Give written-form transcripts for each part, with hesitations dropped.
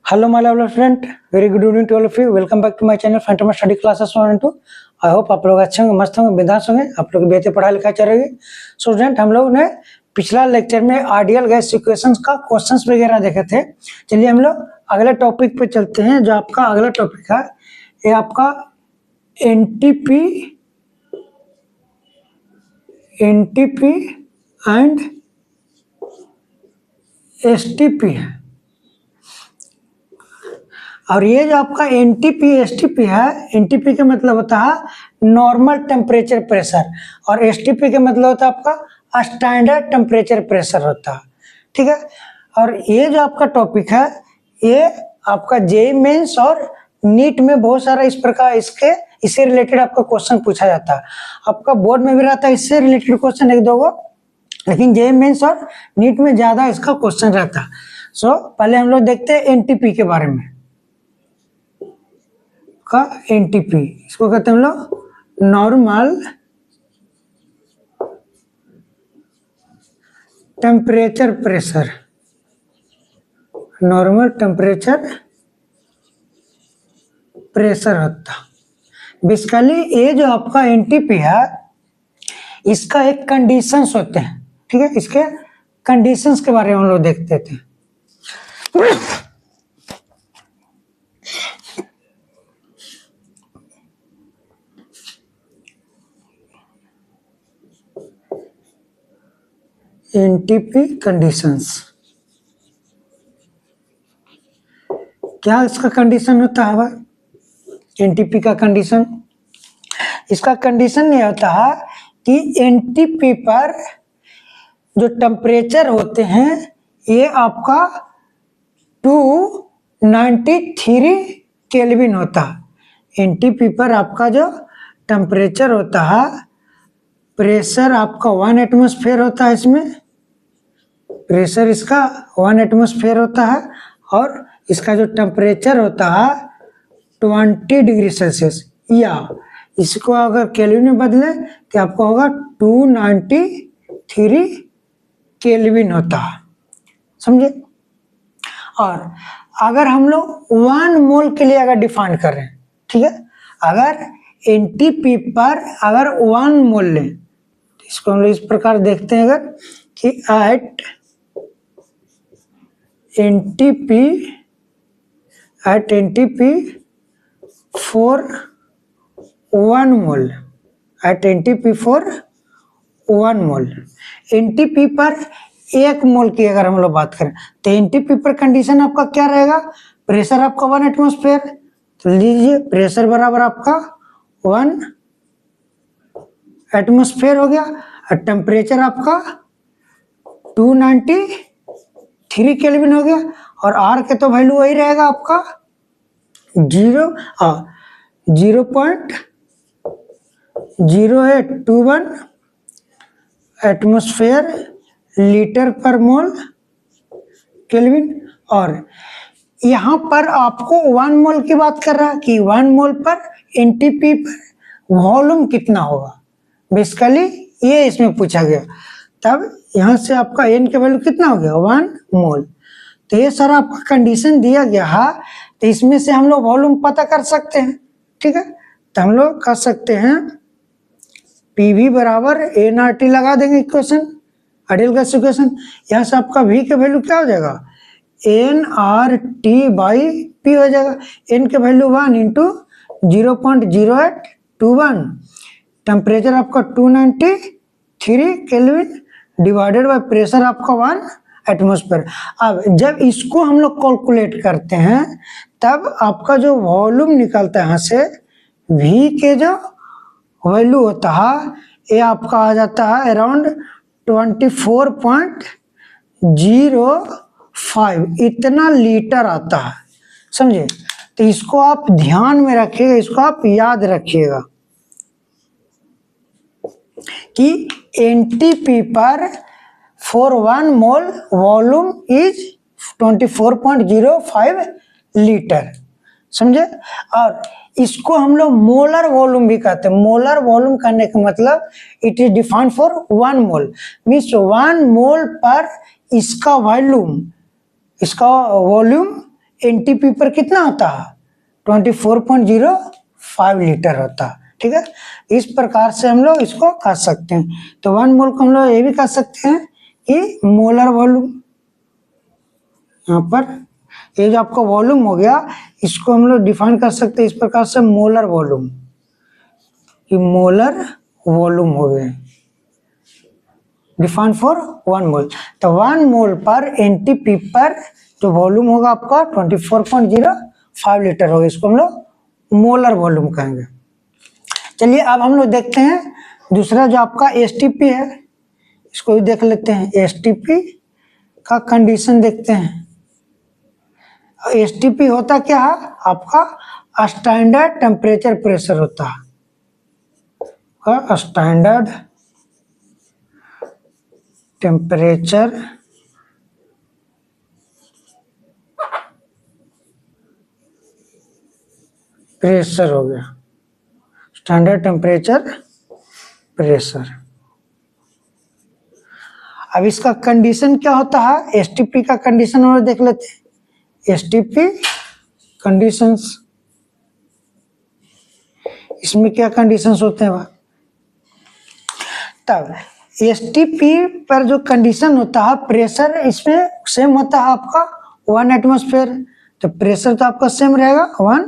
Hello, my lovely friend. Very good evening to all of you. Welcome back to my channel, Phantom Study Classes 1 and 2. I hope आप लोग अच्छे होंगे, मस्त होंगे, बिंदास होंगे, आप लोग बेहतर पढ़ाई लिखाई चल रही है। स्टूडेंट, हम लोग ने पिछला लेक्चर में आइडियल गैस इक्वेशंस का क्वेश्चंस वगैरह देखे थे। चलिए हम लोग अगले टॉपिक पे चलते हैं। जो आपका अगला टॉपिक है ये आपका एनटीपी एंड एसटीपी है। और ये जो आपका एनटीपी एसटीपी है, एनटीपी का मतलब होता है नॉर्मल टेम्परेचर प्रेशर और एसटीपी का मतलब होता है आपका स्टैंडर्ड टेम्परेचर प्रेशर होता है। ठीक है। और ये जो आपका टॉपिक है ये आपका जेईई मेंस और नीट में बहुत सारा इस प्रकार इससे रिलेटेड आपका क्वेश्चन पूछा जाता है। आपका बोर्ड में भी रहता है इससे रिलेटेड क्वेश्चन एक दो गो, लेकिन जेईई मेंस और नीट में ज्यादा इसका क्वेश्चन रहता है। सो पहले हम लोग देखते हैं एनटीपी के बारे में। का एनटीपी इसको कहते हैं हम लोग normal temperature pressure. Normal temperature pressure होता। बेसिकली ये जो आपका एनटीपी है इसका एक कंडीशंस होते हैं। ठीक है, इसके कंडीशंस के बारे में हम लोग देखते थे। एनटीपी कंडीशंस क्या इसका कंडीशन होता है भाई? एनटीपी का कंडीशन, इसका कंडीशन ये होता है कि एनटीपी पर जो टेम्परेचर होते हैं ये आपका 293 केल्विन होता है। एनटीपी पर आपका जो टेम्परेचर होता है, प्रेशर आपका 1 एटमॉस्फेयर होता है। इसमें प्रेशर इसका 1 एटमॉस्फेयर होता है और इसका जो टेम्परेचर होता है 20 डिग्री सेल्सियस, या इसको अगर केल्विन में बदले तो आपको होगा 293 केल्विन होता है। समझे? और अगर हम लोग 1 मोल के लिए अगर डिफाइन कर रहे हैं, ठीक है, अगर एनटीपी पर अगर 1 मोल लें तो इसको हम लोग इस प्रकार देखते हैं अगर कि at NTP for 1 mole, at NTP for 1 mole, NTP पर 1 मोल की अगर हम लोग बात करें तो एनटीपी पर कंडीशन आपका क्या रहेगा? प्रेशर आपका 1 एटमॉस्फेयर, तो लीजिए प्रेशर बराबर आपका 1 एटमॉस्फेयर हो गया और टेम्परेचर आपका 293 केल्विन हो गया। और आर के तो वैल्यू वही रहेगा आपका 0.0821 एटमॉस्फेयर लीटर पर मोल केल्विन। और यहाँ पर आपको 1 मोल की बात कर रहा है कि 1 मोल पर एनटीपी पर वॉल्यूम कितना होगा। बेसिकली ये इसमें पूछा गया। तब यहाँ से आपका एन के वैल्यू कितना हो गया? 1 मोल। तो ये सारा आपका कंडीशन दिया गया है, तो इसमें से हम लोग वॉल्यूम पता कर सकते हैं। ठीक है, तो हम लोग कर सकते हैं पीवी बराबर एनआरटी लगा देंगे इक्वेशन, आइडियल गैस इक्वेशन। यहाँ से आपका वी के वैल्यू क्या हो जाएगा? एनआरटी बाई पी हो जाएगा। एन के वैल्यू 1 इंटू 0.0821, टेम्परेचर आपका 293 केल्विन डिवाइडेड बाय प्रेशर आपका 1 एटमॉस्फेयर। अब जब इसको हम लोग कैलकुलेट करते हैं तब आपका जो वॉल्यूम निकलता है यहाँ से V के जो वैल्यू होता है ये आपका आ जाता है अराउंड 24.05, इतना लीटर आता है। समझे? तो इसको आप ध्यान में रखिएगा, इसको आप याद रखिएगा कि एनटीपी पर for 1 mole volume is 24.05 litre. समझे? और इसको हम लोग मोलर वॉल्यूम भी कहते हैं। मोलर वॉल्यूम करने का मतलब it is defined for 1 mole, means 1 मोल पर इसका वॉल्यूम एनटीपी पर कितना होता है, 24.05 लीटर होता है। ठीक है, इस प्रकार से हम लोग इसको कर सकते हैं। तो 1 मोल को हम लोग ये भी कर सकते हैं कि मोलर वॉल्यूम, यहाँ पर ये जो आपका वॉल्यूम हो गया इसको हम लोग डिफाइन कर सकते हैं इस प्रकार से, मोलर वॉल्यूम, कि मोलर वॉल्यूम हो गए डिफाइन फॉर 1 मोल। तो 1 मोल पर एनटीपी पर जो वॉल्यूम होगा आपका 24.05 लीटर होगा, इसको हम लोग मोलर वॉल्यूम कहेंगे। चलिए अब हम लोग देखते हैं दूसरा जो आपका एसटीपी है, इसको भी देख लेते हैं। एसटीपी का कंडीशन देखते हैं। एसटीपी होता क्या है, आपका स्टैंडर्ड टेम्परेचर प्रेशर होता है, स्टैंडर्ड टेम्परेचर प्रेशर हो गया, स्टैंडर्ड टेम्परेचर प्रेशर। अब इसका कंडीशन क्या होता है, एसटीपी का कंडीशन और देख लेते हैं। एसटीपी कंडीशंस, इसमें क्या कंडीशंस होते हैं, तब एसटीपी पर जो कंडीशन होता है प्रेशर इसमें सेम होता है आपका 1 एटमॉस्फेयर, तो प्रेशर तो आपका सेम रहेगा 1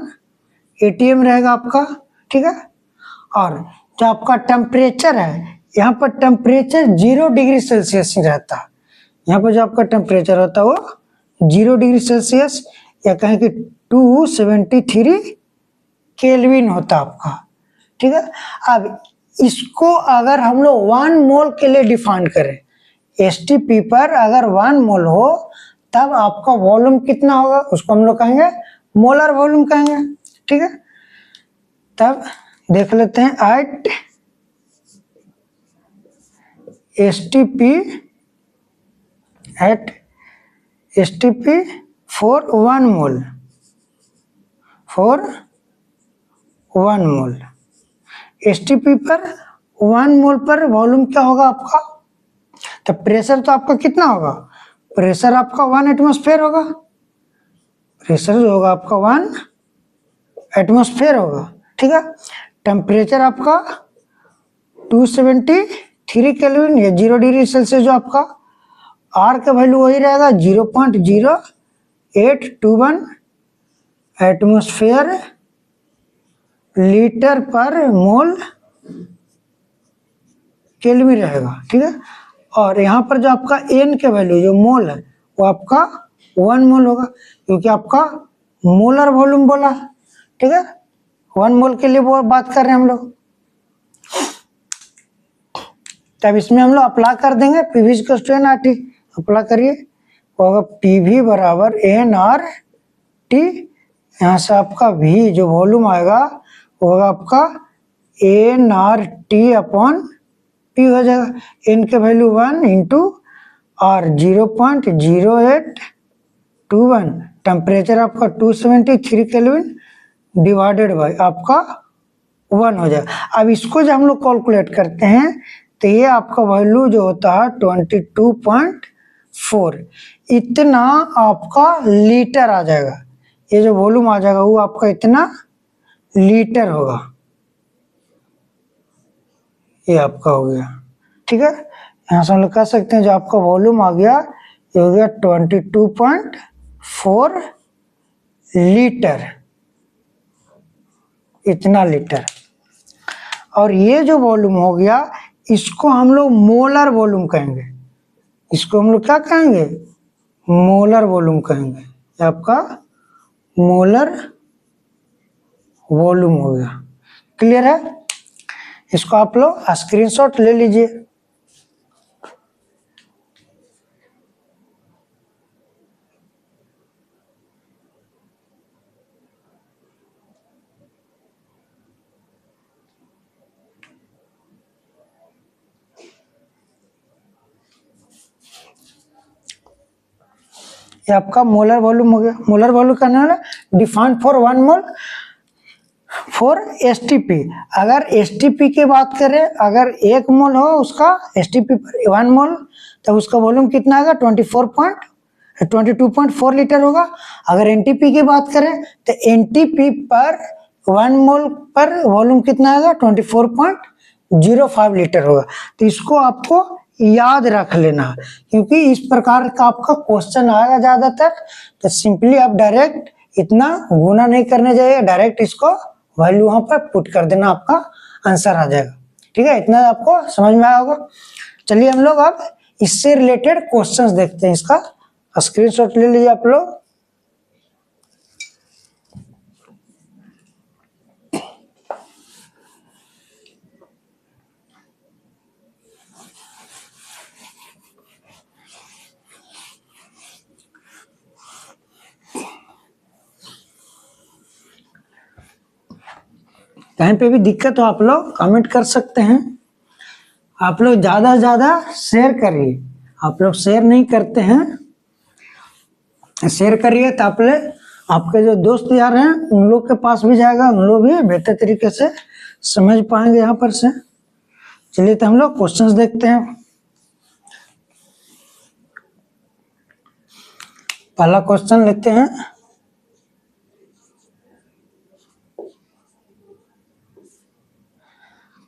एटीएम रहेगा आपका। ठीक है, और जो आपका टेम्परेचर है, यहाँ पर टेम्परेचर 0 डिग्री सेल्सियस ही रहता है। यहाँ पर जो आपका टेम्परेचर होता है वो 0 डिग्री सेल्सियस या कहें कि 273 केल्विन होता आपका। ठीक है, अब इसको अगर हम लोग 1 मोल के लिए डिफाइन करें, एसटीपी पर अगर 1 मोल हो तब आपका वॉल्यूम कितना होगा, उसको हम लोग कहेंगे मोलर वॉल्यूम कहेंगे। ठीक है, तब देख लेते हैं at STP for 1 mole, STP पर 1 मोल पर वॉल्यूम क्या होगा आपका, तो प्रेशर तो आपका कितना होगा, प्रेशर आपका 1 एटमॉस्फेयर होगा, प्रेशर जो होगा आपका 1 एटमॉस्फेयर होगा। ठीक है, टेम्परेचर आपका 273 केल्विन या 0 डिग्री सेल्सियस, जो आपका आर का वैल्यू वही रहेगा 0.0821 एटमॉस्फेयर लीटर पर मोल केल्विन रहेगा। ठीक है, और यहाँ पर जो आपका एन के वैल्यू जो मोल है वो आपका 1 मोल होगा, क्योंकि आपका मोलर वॉल्यूम बोला। ठीक है, 1 मोल के लिए वो बात कर रहे हैं हम लोग। तब इसमें हम लोग अप्लाई कर देंगे PV equals to n R T, apply करिए, होगा पीवी बराबर एन आर टी, यहाँ से आपका वी जो वॉल्यूम आएगा वो होगा आपका n R T upon P हो जाएगा। एन के वैल्यू 1 इंटू आर 0.0821, टेम्परेचर आपका 273 केल्विन डिवाइडेड बाय आपका 1 हो जाएगा। अब इसको जब हम लोग कैलकुलेट करते हैं तो ये आपका वैल्यू जो होता है 22.4, इतना आपका लीटर आ जाएगा। ये जो वॉल्यूम आ जाएगा वो आपका इतना लीटर होगा, ये आपका हो गया। ठीक है, यहाँ से हम लोग कह सकते हैं जो आपका वॉल्यूम आ गया ये हो गया 22.4 लीटर, इतना लीटर। और ये जो वॉल्यूम हो गया इसको हम लोग मोलर वॉल्यूम कहेंगे, इसको हम लोग क्या कहेंगे, मोलर वॉल्यूम कहेंगे। ये आपका मोलर वॉल्यूम हो गया। क्लियर है, इसको आप लोग स्क्रीनशॉट ले लीजिए। ये आपका मोलर वॉल्यूम हो गया। मोलर वॉल्यूम करना है define for 1 mole for STP. अगर एसटीपी की बात करें, अगर 1 मोल हो उसका एसटीपी पर 1 मोल, तो उसका वॉल्यूम कितना आएगा 22.4 लीटर होगा। अगर एनटीपी की बात करें तो एनटीपी पर 1 मोल पर वॉल्यूम कितना आएगा 24.05 लीटर होगा। तो इसको आपको याद रख लेना, क्योंकि इस प्रकार का आपका क्वेश्चन आएगा ज्यादातर। तो सिंपली आप डायरेक्ट इतना गुना नहीं करने जाइए, डायरेक्ट इसको वैल्यू वहां पर पुट कर देना, आपका आंसर आ जाएगा। ठीक है, इतना आपको समझ में आया होगा। चलिए हम लोग अब इससे रिलेटेड क्वेश्चंस देखते हैं। इसका स्क्रीनशॉट ले लीजिए आप लोग। कहीं पे भी दिक्कत हो आप लोग कमेंट कर सकते हैं। आप लोग ज्यादा से ज्यादा शेयर करिए, आप लोग शेयर नहीं करते हैं, शेयर करिए तो आपके जो दोस्त यार हैं उन लोग के पास भी जाएगा, उन लोग भी बेहतर तरीके से समझ पाएंगे यहाँ पर से। चलिए तो हम लोग क्वेश्चंस देखते हैं। पहला क्वेश्चन लेते हैं।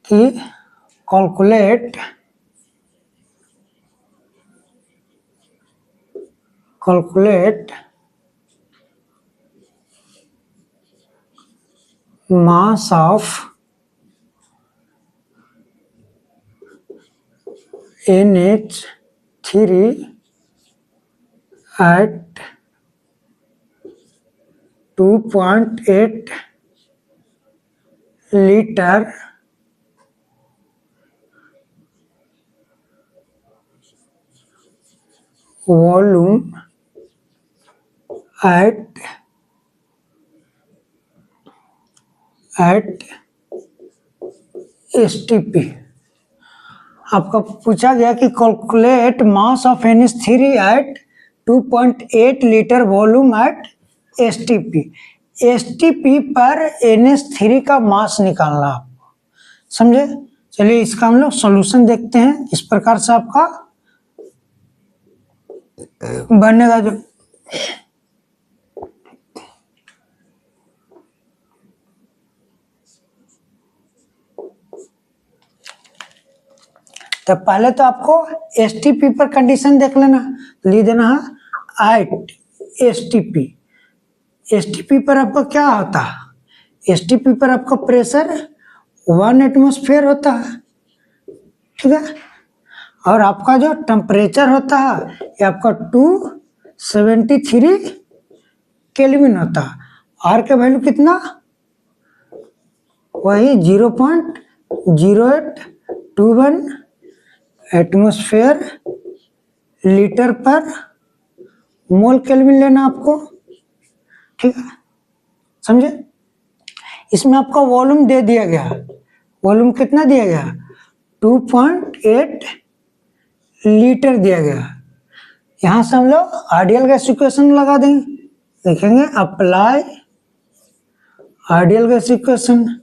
कि calculate mass of NH3 at 2.8 liter volume at STP। आपका पूछा गया कि calculate mass of NH3 at 2.8 litre volume at STP। STP पर NH3 का मास निकालना आपको, समझे। चलिए इसका हम लोग सॉल्यूशन देखते हैं। इस प्रकार से आपका बनेगा। जो तो पहले तो आपको STP पर कंडीशन देख लेना, लिख देना है एट STP। STP पर आपका क्या होता है, STP पर आपका प्रेशर 1 एटमॉस्फेयर होता है, ठीक है। और आपका जो टेम्परेचर होता है ये आपका 273 केल्विन होता है। आर का वैल्यू कितना, वही 0.0821 एटमॉस्फेयर लीटर पर मोल केल्विन लेना आपको, ठीक है, समझे। इसमें आपका वॉल्यूम दे दिया गया, वॉल्यूम कितना दिया गया 2.8 लीटर दिया गया। यहां से हम लोग आइडियल गैस इक्वेशन लगा देंगे, लिखेंगे अप्लाई आइडियल गैस इक्वेशन।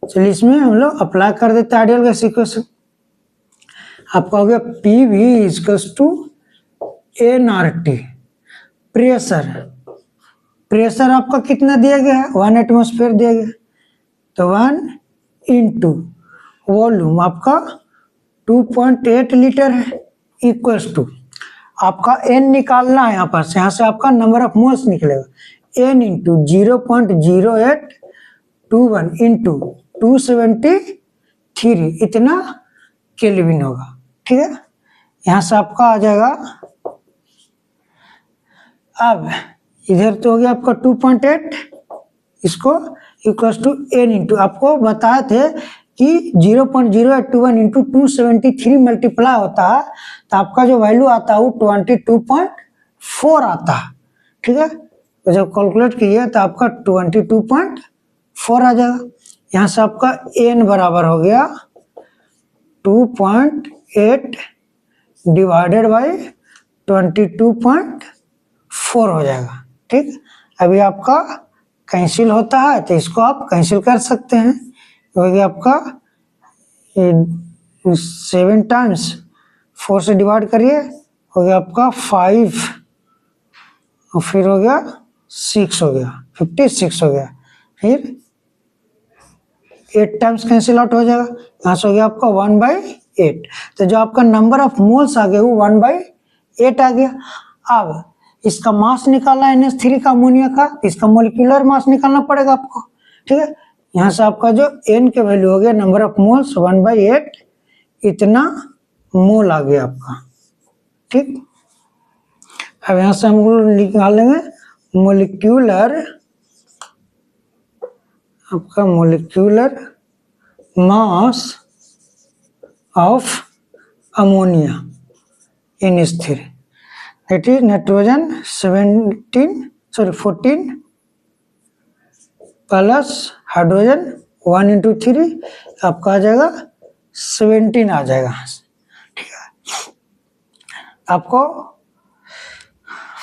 चलिए इसमें हम लोग अप्लाई कर देते हैं आइडियल गैस इक्वेशन। आपका हो गया PV equals to nRT। Pressure आपका कितना दिया गया है 1 एटमॉस्फेयर दिया गया, तो 1 इंटू वॉल्यूम आपका 2.8 लीटर है, इक्वल्स टू आपका n निकालना है यहाँ पर से, यहाँ से आपका नंबर ऑफ मोल्स निकलेगा n इंटू 0.0821 इंटू 273 इतना केल्विन होगा, ठीक है। यहाँ से आपका आ जाएगा। अब इधर तो हो गया आपका 2.8, इसको इक्वल्स टू n इंटू आपको बताए थे कि 0.0821 इंटू 273 मल्टीप्लाई होता है तो आपका जो वैल्यू आता है वो 22.4 आता है, ठीक है। तो जब कैलकुलेट किए तो आपका 22.4 आ जाएगा। यहाँ से आपका n बराबर हो गया 2.8 डिवाइडेड बाई 22.4 हो जाएगा, ठीक। अभी आपका कैंसिल होता है तो इसको आप कैंसिल कर सकते हैं, तो आपका 7 टाइम्स 4 से डिवाइड करिए, हो गया आपका 5 और फिर हो गया 6 हो गया, 56 हो गया। फिर 8 टाइम्स कैंसिल आउट हो जाएगा, यहाँ से हो गया आपका 1/8। तो जो आपका नंबर ऑफ मोल्स आ गया वो 1/8 आ गया। अब इसका मास निकालना है NH3 का अमोनिया का, इसका मोलिकुलर मास निकालना पड़ेगा आपको, ठीक है। यहाँ से आपका जो N के वैल्यू हो गया नंबर ऑफ मोल्स 1/8, इतना मोल आ गया आपका, ठीक। अब यहाँ से हम लोग निकालेंगे मोलिक्यूलर, आपका molecular mass of ammonia NH3, that is nitrogen 14 plus hydrogen 1 into 3, आपका आ जाएगा 17 आ जाएगा, ठीक है। आपको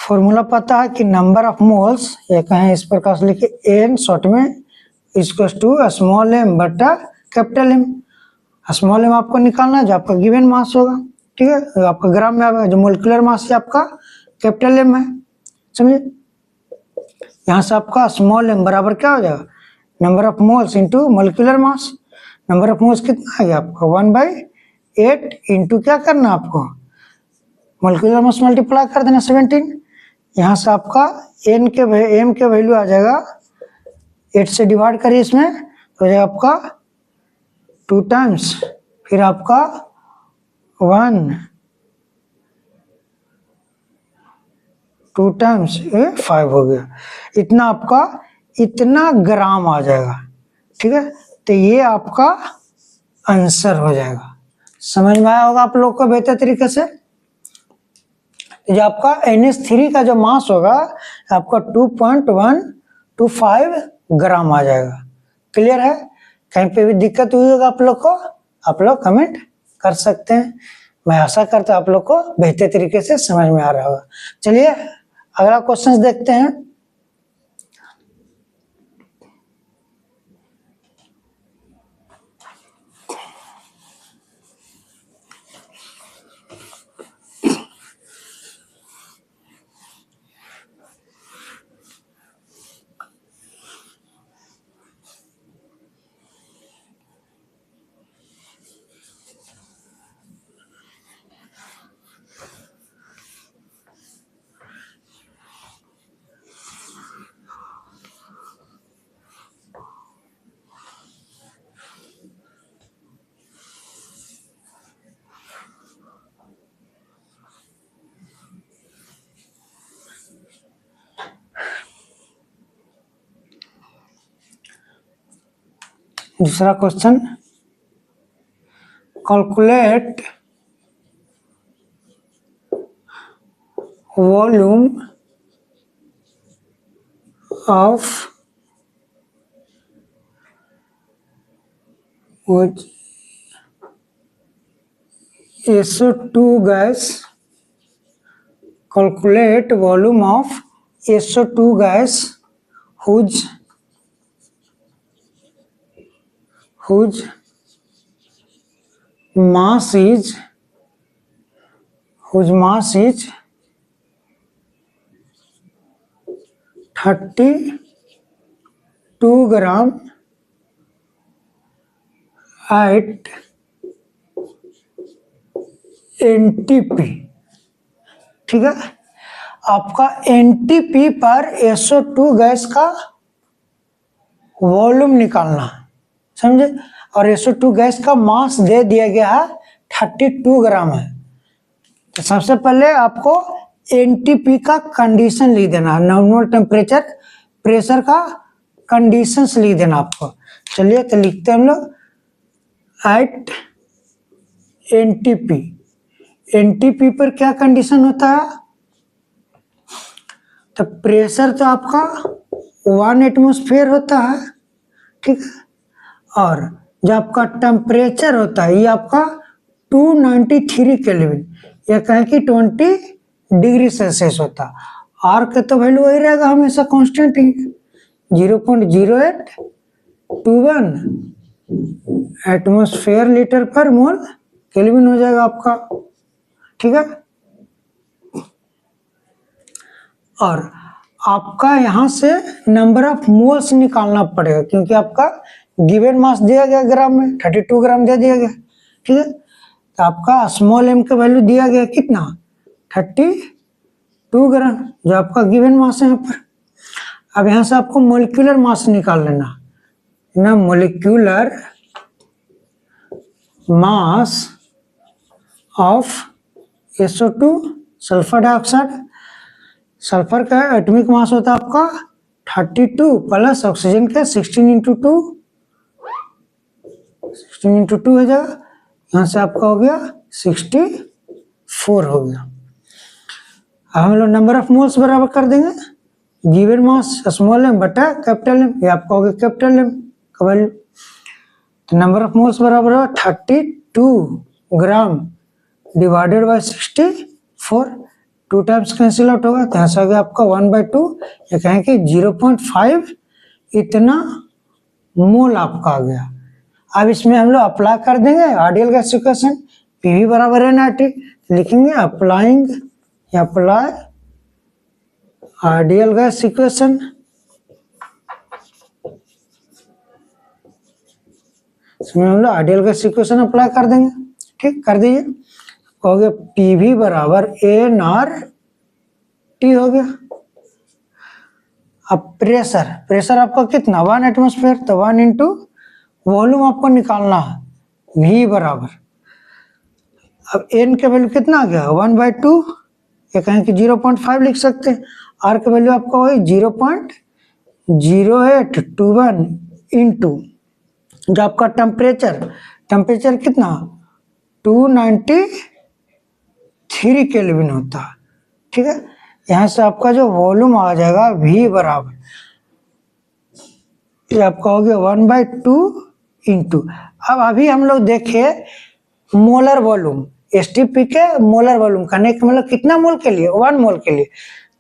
फॉर्मूला पता है कि नंबर ऑफ मोल्स, ये कहें इस प्रकार से लिखे N शॉर्ट में इक्वल्स टू स्मॉल m बटा कैपिटल M। स्मॉल m आपको निकालना है जो आपका गिवन मास होगा, ठीक है, तो आपका ग्राम में आएगा, जो मोलिकुलर मास है आपका कैपिटल M है, समझे। यहाँ से आपका स्मॉल m बराबर क्या हो जाएगा, number of moles into molecular mass. Number of moles कितना आ गया आपका 1/8 इंटू क्या करना आपको, मोलिकुलर मास मल्टीप्लाई कर देना 17। यहाँ से आपका m के वैल्यू आ जाएगा, 8 से डिवाइड करिए इसमें, हो जाएगा आपका 2 टाइम्स, फिर आपका 1 2 टाइम्स 5 हो गया, इतना आपका इतना ग्राम आ जाएगा, ठीक है। तो ये आपका आंसर हो जाएगा। समझ में आया होगा आप लोग को बेहतर तरीके से। जो आपका NH3 का जो मास होगा आपका 2.125 ग्राम आ जाएगा। क्लियर है? कहीं पे भी दिक्कत हुई होगा आप लोग को, आप लोग कमेंट कर सकते हैं। मैं आशा करता हूं आप लोग को बेहतर तरीके से समझ में आ रहा होगा। चलिए अगला क्वेश्चन देखते हैं। दूसरा question, calculate volume of SO2 gas, calculate volume of SO2 gas whose mass is 32 gram at NTP, ठीक है। आपका NTP पर SO2 गैस का वॉल्यूम निकालना, समझे। और SO2 गैस का मास दे दिया गया है 32 ग्राम है। तो सबसे पहले आपको NTP का कंडीशन लिख देना, नॉर्मल टेम्परेचर प्रेशर का कंडीशंस लिख देना आपको। चलिए तो लिखते हैं हम लोग एट NTP पर क्या कंडीशन होता है, तो प्रेशर तो आपका 1 एटमॉस्फेयर होता है, ठीक है। और जो आपका टेम्परेचर होता है ये आपका 293 केल्विन, या कहें कि 20 डिग्री सेल्सियस होता है। आर का तो वैल्यू वही रहेगा हमेशा कांस्टेंट ही, 0.0821 एटमॉस्फेयर लीटर पर मोल केल्विन हो जाएगा आपका। ठीक है। और आपका यहाँ से नंबर ऑफ मोल्स निकालना पड़ेगा, क्योंकि आपका गिवन मास दिया गया ग्राम में 32 ग्राम दे दिया गया, ठीक है। तो आपका स्मॉल m का वैल्यू दिया गया कितना, 32 ग्राम, जो आपका गिवन मास है यहाँ पर। अब यहाँ से आपको मोलिक्यूलर मास निकाल लेना ना, molecular mass of SO2 sulphur dioxide. Sulphur का एटॉमिक मास होता है आपका 32 प्लस ऑक्सीजन का 16 इंटू 2 हो जाएगा। यहाँ से आपका हो गया 64 हो गया। अब हम लोग नंबर ऑफ मोल्स बराबर कर देंगे गिवन मास स्मॉल m बटा कैपिटल M, ये आपका हो गया कैपिटल M का वैल्यू। तो नंबर ऑफ मोल्स बराबर है 32 gram divided by 64, 2 times cancel out होगा, तो यहाँ से आ गया आपका 1/2, ये कहें कि 0.5 इतना मोल आपका आ गया। अब इसमें हम लोग अप्लाई कर देंगे आइडियल गैस इक्वेशन, PV बराबर है NRT, लिखेंगे अप्लाई आइडियल गैस इक्वेशन। इसमें हम लोग आइडियल गैस इक्वेशन अप्लाई कर देंगे, ठीक, कर दीजिए। हो गया PV बराबर NRT हो गया। अब प्रेशर आपका कितना 1 एटमॉस्फेयर, तो 1 इंटू वॉल्यूम आपको निकालना है, V बराबर, अब N का वैल्यू कितना आ गया 1/2, ये कहें कि 0.5 लिख सकते हैं। R का वैल्यू आपका वही 0.0821 इंटू जो आपका टेम्परेचर कितना 293 केल्विन होता है, ठीक है। यहाँ से आपका जो वॉल्यूम आ जाएगा V बराबर, ये आपका हो गया 1/2 इंटू, अब अभी हम लोग देखे मोलर वॉल्यूम, STP के मोलर वॉल्यूम करने का मतलब कितना मोल के लिए 1 मोल के लिए।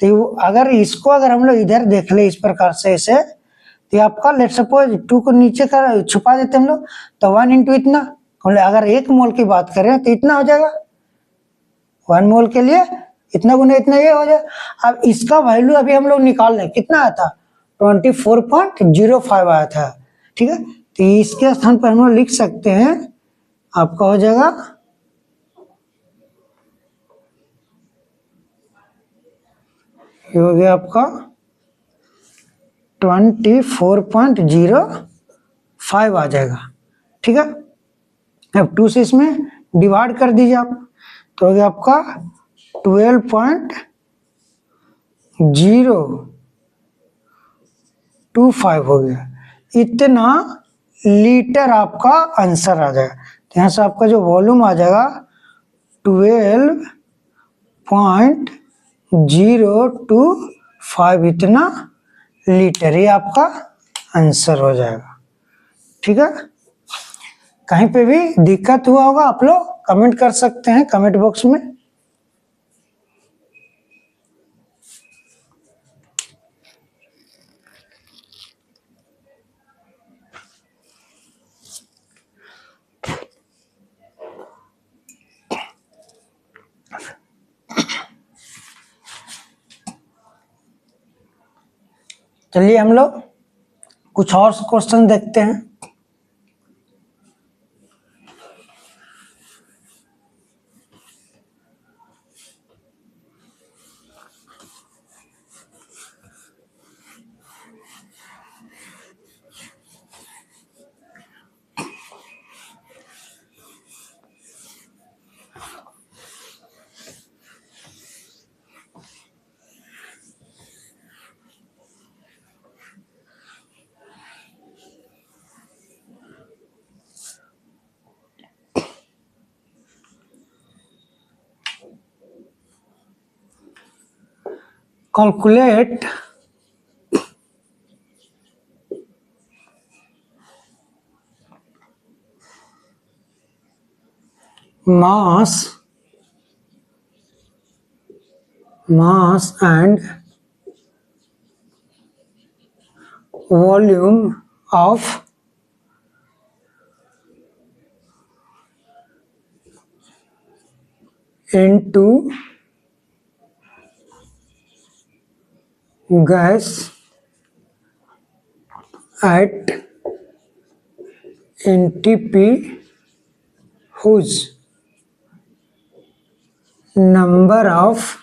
तो अगर हम लोग इधर देख ले इस प्रकार से ऐसे, तो आपका लेट सपोज 2 को नीचे कर छुपा देते हम लोग, तो 1 इंटू इतना, अगर 1 मोल की बात करें तो इतना हो जाएगा 1 मोल के लिए इतना गुना इतना ये हो जाए। अब इसका वैल्यू अभी हम लोग निकाल लें, कितना आया था 24.05 आया था, ठीक है। तो इसके स्थान पर हम लोग लिख सकते हैं, आपका हो जाएगा ये हो गया आपका 24.05 आ जाएगा, ठीक है। अब 2 से इसमें डिवाइड कर दीजिए आप, तो हो गया आपका 12.025 हो गया, इतना लीटर आपका आंसर आ जाएगा। तो यहाँ से आपका जो वॉल्यूम आ जाएगा 12.025 इतना लीटर, ये आपका आंसर हो जाएगा, ठीक है। कहीं पे भी दिक्कत हुआ होगा आप लोग कमेंट कर सकते हैं कमेंट बॉक्स में। चलिए हम लोग कुछ और क्वेश्चन देखते हैं। Calculate mass and volume of into gas at NTP whose number of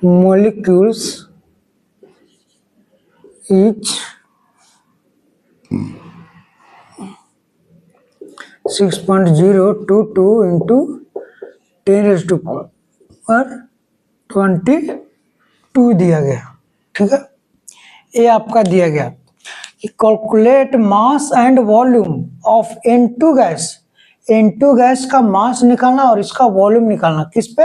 molecules is 6.022 into 10⁻22 दिया गया। ठीक है, ये आपका दिया गया कि calculate mass and volume of N2 gas. N2 gas का मास निकालना और इसका वॉल्यूम निकालना किस पे,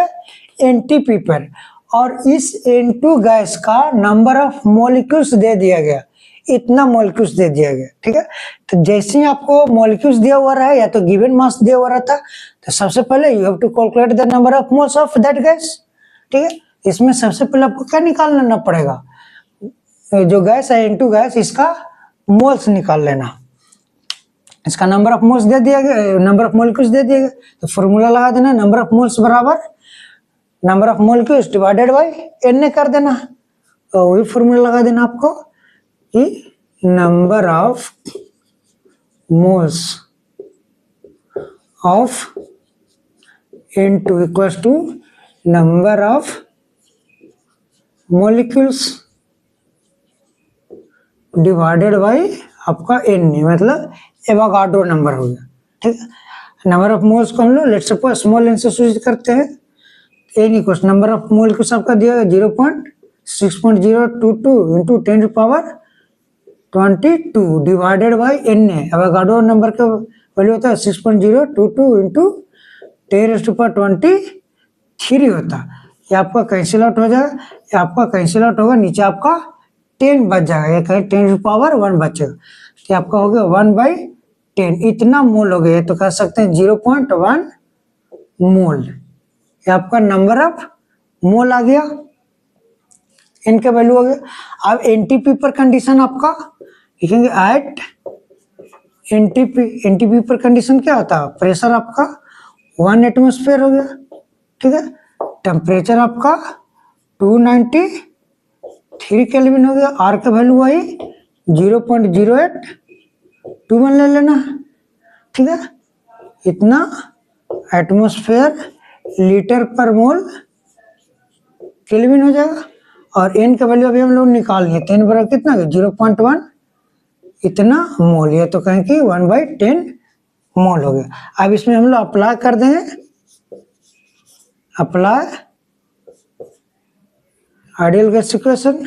NTP पर, और इस N2 गैस का नंबर ऑफ मॉलिक्यूल्स दे दिया गया, इतना मॉलिक्यूल्स दे दिया गया। ठीक है, तो जैसे ही आपको मॉलिक्यूल्स दिया हुआ रहा या तो गिवन मास दिया हुआ रहता, तो सबसे पहले you have to calculate the number of moles of that gas. ठीक है, इसमें सबसे पहले आपको क्या निकालना पड़ेगा, जो गैस है N2 गैस, इसका मोल्स निकाल लेना। इसका नंबर ऑफ मोल्स दे दिया गया, नंबर ऑफ मॉलिक्यूल्स दे दिया गया, तो फॉर्मूला लगा देना, नंबर ऑफ मोल्स बराबर number of molecules divided bye N कर देना। तो वही फॉर्मूला लगा देना आपको कि number of moles of N2 equals to number of molecules divided by आपका N, मतलब एवोगाड्रो नंबर हो गया। ठीक है, नंबर ऑफ मोल्स को हम लोग लेट्स सपोज स्मॉल n से सूचित करते हैं। N equals number of molecules आपका दिया है 0.6.022 into 10⁻22 divided by N। Avogadro number का वैल्यू होता है 6.022 इंटू 10⁻23 होता है। ये आपका कैंसिल आउट हो जाएगा, ये आपका कैंसिल आउट होगा, नीचे आपका 10 बच जाएगा, ये कहीं 10⁻1 बचेगा, तो आपका हो गया 1/10, इतना मोल हो गया। तो कह सकते हैं 0.1 मोल, ये आपका नंबर ऑफ मोल आ गया, इनका वैल्यू हो गया। अब NTP पर कंडीशन आपका लिखेंगे एट NTP पर कंडीशन क्या होता है, प्रेशर आपका 1 एटमॉस्फेयर हो गया। ठीक है, टेम्परेचर आपका 293 केल्विन हो गया, आर का वैल्यू वही 0.082 ले लेना। ठीक है, इतना एटमॉस्फेयर लीटर पर मोल केल्विन हो जाएगा, और N का वैल्यू अभी हम लोग निकाल लिए, 10 बराबर कितना 0.1 इतना मोल, ये तो कहें कि 1/10 मोल हो गया। अब इसमें हम लोग अप्लाई कर देंगे, apply ideal gas equation,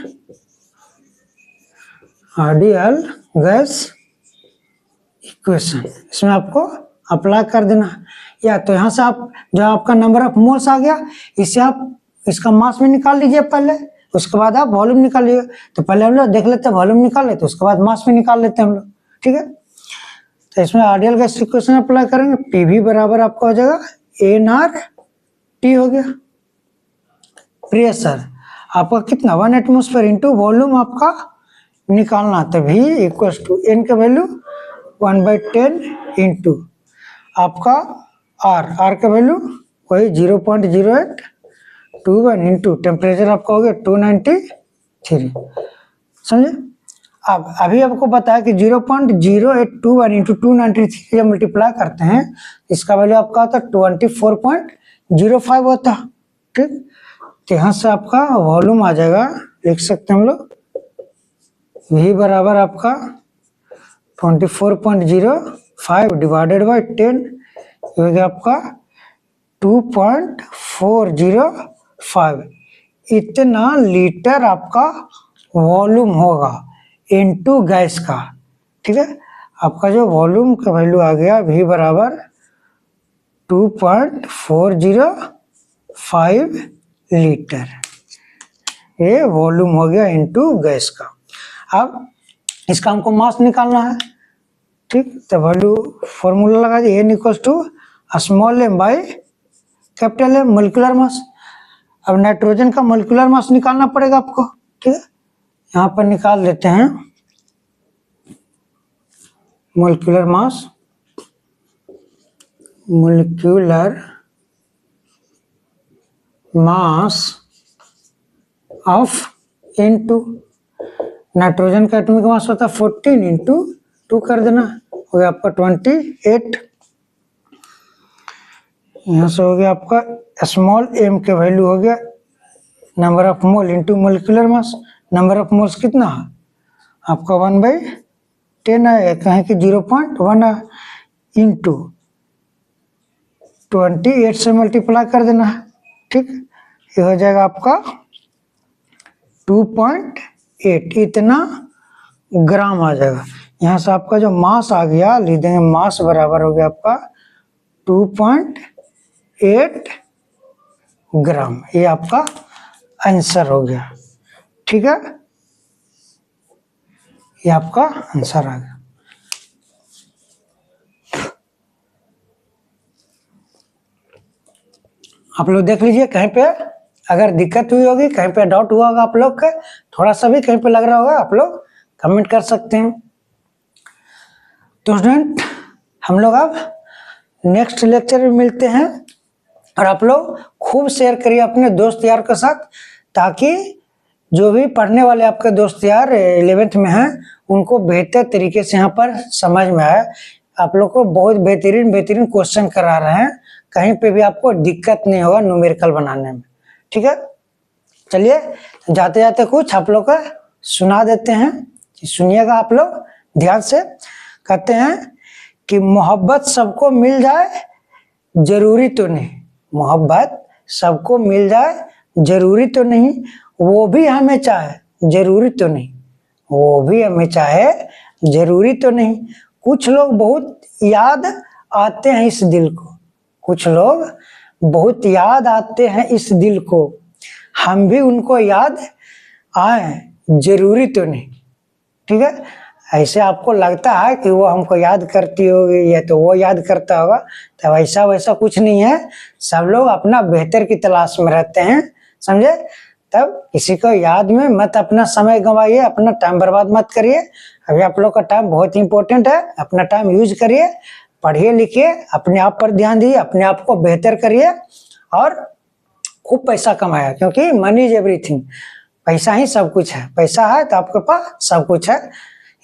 ideal gas equation, इसमें आपको अप्लाई कर देना। या तो यहाँ से आप जो आपका नंबर ऑफ मोल्स आ गया, इससे आप इसका मास में निकाल लीजिए पहले, उसके बाद आप वॉल्यूम निकाल लीजिए। तो पहले हम लोग देख लेते हैं वॉल्यूम निकाल लेते, उसके बाद मास में निकाल लेते हैं हम लोग। ठीक है, तो इसमें आइडियल गैस इक्वेशन अप्लाई करेंगे, PV बराबर आपका हो जाएगा nRT हो गया। प्रेशर आपका कितना 1 एटमॉस्फेयर इंटू वॉल्यूम आपका निकालना, तो V इक्वल्स टू N का वैल्यू 1/10 इंटू आपका R का वैल्यू वही 0.0821 इंटू टेम्परेचर आपका हो गया 293। समझे? अब अभी आपको बताया कि 0.0821 इंटू 293 जब मल्टीप्लाई करते हैं, इसका वैल्यू आपका होता है 24.05 होता है। ठीक, तो यहाँ से आपका वॉल्यूम आ जाएगा, लिख सकते हैं हम लोग V बराबर आपका 24.05 डिवाइडेड बाई 10 हो गया आपका 2.405, इतना लीटर आपका वॉल्यूम होगा N2 गैस का। ठीक है, आपका जो वॉल्यूम का वैल्यू आ गया V बराबर 2.405 लीटर, ये वॉल्यूम हो गया N2 गैस का। अब इसका हमको मास निकालना है। ठीक, तो वैल्यू फॉर्मूला लगा दिए, N equals to small m by capital M molecular mass. अब नाइट्रोजन का मोलिकुलर मास निकालना पड़ेगा आपको। ठीक है, यहाँ पर निकाल देते हैं, molecular mass of N2। Nitrogen का एटॉमिक मास होता है 14 इंटू 2 कर देना, हो गया आपका 28। यहाँ से हो गया आपका स्मॉल m के वैल्यू हो गया number of mole into molecular mass. Number of moles कितना है आपका 1/10 है, कहें कि 0.1 है, इंटू 28 से मल्टीप्लाई कर देना है। ठीक, ये हो जाएगा आपका 2.8 इतना ग्राम आ जाएगा। यहाँ से आपका जो मास आ गया लिख देंगे, मास बराबर हो गया आपका 2.8 ग्राम। ये आपका आंसर हो गया। ठीक है, ये आपका आंसर आ गया। आप लोग देख लीजिए, कहीं पे अगर दिक्कत हुई होगी, कहीं पे डाउट हुआ होगा आप लोग का, थोड़ा सा भी कहीं पे लग रहा होगा, आप लोग कमेंट कर सकते हैं। तो स्टूडेंट, हम लोग अब नेक्स्ट लेक्चर में मिलते हैं, और आप लोग खूब शेयर करिए अपने दोस्त यार के साथ, ताकि जो भी पढ़ने वाले आपके दोस्त यार 11th में हैं उनको बेहतर तरीके से यहाँ पर समझ में आए। आप लोग को बहुत बेहतरीन क्वेश्चन करा रहे हैं, कहीं पे भी आपको दिक्कत नहीं होगा न्यूमेरिकल बनाने में। ठीक है, चलिए जाते जाते कुछ आप लोग का सुना देते हैं, सुनिएगा आप लोग ध्यान से। कहते हैं कि मोहब्बत सबको मिल जाए जरूरी तो नहीं, मोहब्बत सबको मिल जाए जरूरी तो नहीं, वो भी हमें चाहे जरूरी तो नहीं, वो भी हमें चाहे जरूरी तो नहीं। कुछ लोग बहुत याद आते हैं इस दिल को, कुछ लोग बहुत याद आते हैं इस दिल को, हम भी उनको याद आए जरूरी तो नहीं। ठीक है, ऐसे आपको लगता है कि वो हमको याद करती होगी या तो वो याद करता होगा, तो वैसा कुछ नहीं है। सब लोग अपना बेहतर की तलाश में रहते हैं, समझे। तब किसी को याद में मत अपना समय गंवाइए, अपना टाइम बर्बाद मत करिए। अभी आप लोग का टाइम बहुत इंपॉर्टेंट है, अपना टाइम यूज करिए, पढ़िए लिखिए, अपने आप पर ध्यान दीजिए, अपने आप को बेहतर करिए और खूब पैसा कमाया, क्योंकि मनी इज एवरीथिंग, पैसा ही सब कुछ है। पैसा है तो आपके पास सब कुछ है,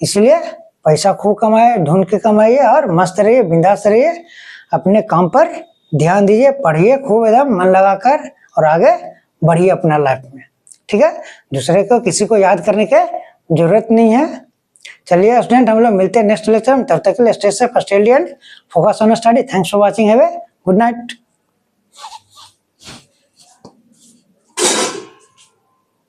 इसलिए पैसा खूब कमाए, ढूंढ के कमाइए और मस्त रहिए, बिंदास रहिए, अपने काम पर ध्यान दीजिए, पढ़िए खूब एकदम मन लगाकर और आगे बढ़िए अपना लाइफ में। ठीक है, दूसरे को किसी को याद करने की जरूरत नहीं है। चलिए स्टूडेंट, हम लोग मिलते हैं नेक्स्ट लेक्चर में, तब तक के लिए stay safe, stay healthy and focus on study. Thanks for watching, have a good night.